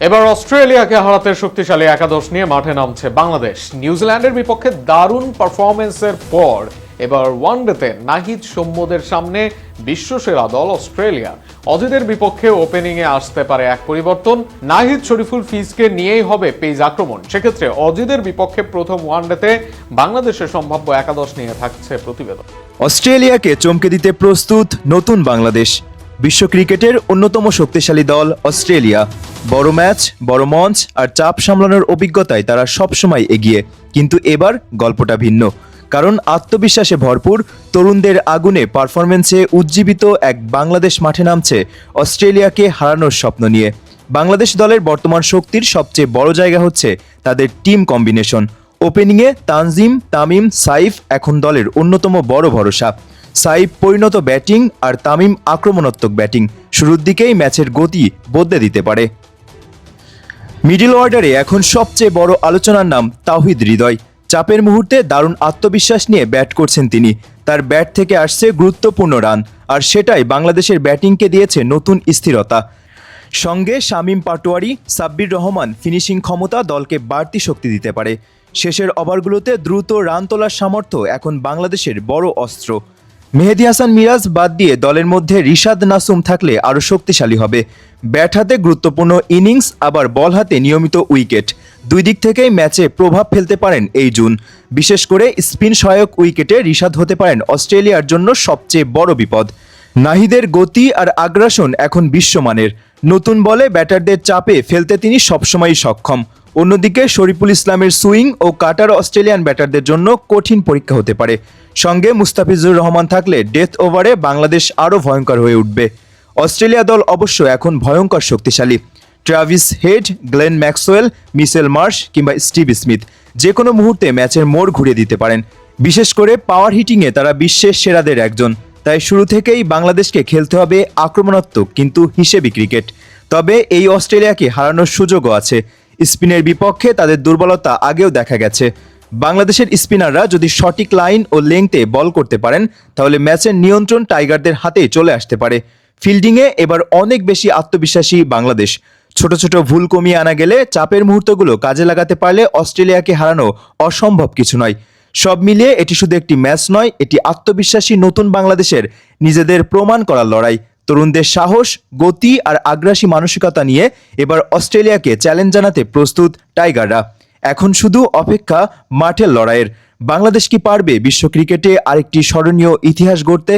এবার অস্ট্রেলিয়াকে হারাতে শক্তিশালী একাদশ নিয়ে মাঠে নামছে বাংলাদেশ। নিউজিল্যান্ডের বিপক্ষে দারুণ পারফরমেন্সের পর এবার ওয়ানডেতে নাহিদ সৌম্যদের সামনে বিশ্বসেরা দল অস্ট্রেলিয়া। অজিদের বিপক্ষে ওপেনিংয়ে আসতে পারে এক পরিবর্তন। নাহিদ শরীফুল ফিজকে নিয়েই হবে পেজ আক্রমণ। সেক্ষেত্রে অজিদের বিপক্ষে প্রথম ওয়ানডেতে বাংলাদেশের সম্ভাব্য একাদশ নিয়ে থাকছে প্রতিবেদন। অস্ট্রেলিয়াকে চমকে দিতে প্রস্তুত নতুন বাংলাদেশ। বিশ্ব ক্রিকেটের অন্যতম শক্তিশালী দল অস্ট্রেলিয়া। বড় ম্যাচ, বড় মঞ্চ আর চাপ সামলানোর অভিজ্ঞতায় তারা সবসময় এগিয়ে। কিন্তু এবার গল্পটা ভিন্ন, কারণ আত্মবিশ্বাসে ভরপুর তরুণদের আগুনে পারফরমেন্সে উজ্জীবিত এক বাংলাদেশ মাঠে নামছে অস্ট্রেলিয়াকে হারানোর স্বপ্ন নিয়ে। বাংলাদেশ দলের বর্তমান শক্তির সবচেয়ে বড় জায়গা হচ্ছে তাদের টিম কম্বিনেশন। ওপেনিংয়ে তানজিম, তামিম, সাইফ এখন দলের অন্যতম বড় ভরসা। সাইফ পরিণত ব্যাটিং আর তামিম আক্রমণাত্মক ব্যাটিং শুরুর দিকেই ম্যাচের গতি বদলে দিতে পারে। মিডল অর্ডারে এখন সবচেয়ে বড় আলোচনার নাম তাওহিদ হৃদয়। চাপের মুহূর্তে দারুণ আত্মবিশ্বাস নিয়ে ব্যাট করছেন তিনি। তার ব্যাট থেকে আসছে গুরুত্বপূর্ণ রান, আর সেটাই বাংলাদেশের ব্যাটিংকে দিয়েছে নতুন স্থিরতা। সঙ্গে শামীম পাটোয়ারি, সাব্বির রহমান ফিনিশিং ক্ষমতা দলকে বাড়তি শক্তি দিতে পারে। শেষের ওভারগুলোতে দ্রুত রান তোলার সামর্থ্য এখন বাংলাদেশের বড় অস্ত্র। মেহেদী হাসান মিরাজ বাদ দিয়ে দলের মধ্যে রিশাদ নাসুম থাকলে আরও শক্তিশালী হবে। ব্যাট হাতে গুরুত্বপূর্ণ ইনিংস, আবার বল হাতে নিয়মিত উইকেট, দুই দিক থেকেই ম্যাচে প্রভাব ফেলতে পারেন এই জুন। বিশেষ করে স্পিন সহায়ক উইকেটে রিশাদ হতে পারেন অস্ট্রেলিয়ার জন্য সবচেয়ে বড় বিপদ। নাহিদের গতি আর আগ্রাসন এখন বিশ্বমানের। নতুন বলে ব্যাটারদের চাপে ফেলতে তিনি সবসময়ই সক্ষম। অন্যদিকে শরীফুল ইসলামের সুইং ও কাটার অস্ট্রেলিয়ান ব্যাটারদের জন্য কঠিন পরীক্ষা হতে পারে। সঙ্গে মুস্তাফিজুর রহমান থাকলে ডেথ ওভারে বাংলাদেশ আরও ভয়ঙ্কর হয়ে উঠবে। অস্ট্রেলিয়া দল অবশ্য এখন ভয়ঙ্কর শক্তিশালী। Travis head, Glenn Maxwell, Mitchell Marsh কিংবা স্টিভ স্মিথ যে কোনো মুহূর্তে ম্যাচের মোড় ঘুরিয়ে দিতে পারেন। বিশেষ করে পাওয়ার হিটিংয়ে তারা বিশ্বের সেরাদের একজন। তাই শুরু থেকেই বাংলাদেশকে খেলতে হবে আক্রমণাত্মক কিন্তু হিসেবি ক্রিকেট। তবে এই অস্ট্রেলিয়াকে হারানোর সুযোগও আছে। স্পিনের বিপক্ষে তাদের দুর্বলতা আগেও দেখা গেছে। বাংলাদেশের স্পিনাররা যদি সঠিক লাইন ও লেংথে বল করতে পারেন, তাহলে ম্যাচের নিয়ন্ত্রণ টাইগারদের হাতেই চলে আসতে পারে। ফিল্ডিংয়ে এবার অনেক বেশি আত্মবিশ্বাসী বাংলাদেশ। ছোট ছোট ভুল কমিয়ে আনা গেলে চাপের মুহূর্তগুলো কাজে লাগাতে পারলে অস্ট্রেলিয়াকে হারানো অসম্ভব কিছু নয়। সব মিলিয়ে এটি শুধু একটি ম্যাচ নয়, এটি আত্মবিশ্বাসী নতুন বাংলাদেশের নিজেদের প্রমাণ করার লড়াই। তরুণদের সাহস, গতি আর আগ্রাসী মানসিকতা নিয়ে এবার অস্ট্রেলিয়াকে চ্যালেঞ্জ জানাতে প্রস্তুত টাইগাররা। এখন শুধু অপেক্ষা মাঠের লড়াইয়ের। বাংলাদেশ কি পারবে বিশ্ব ক্রিকেটে আরেকটি স্মরণীয় ইতিহাস গড়তে?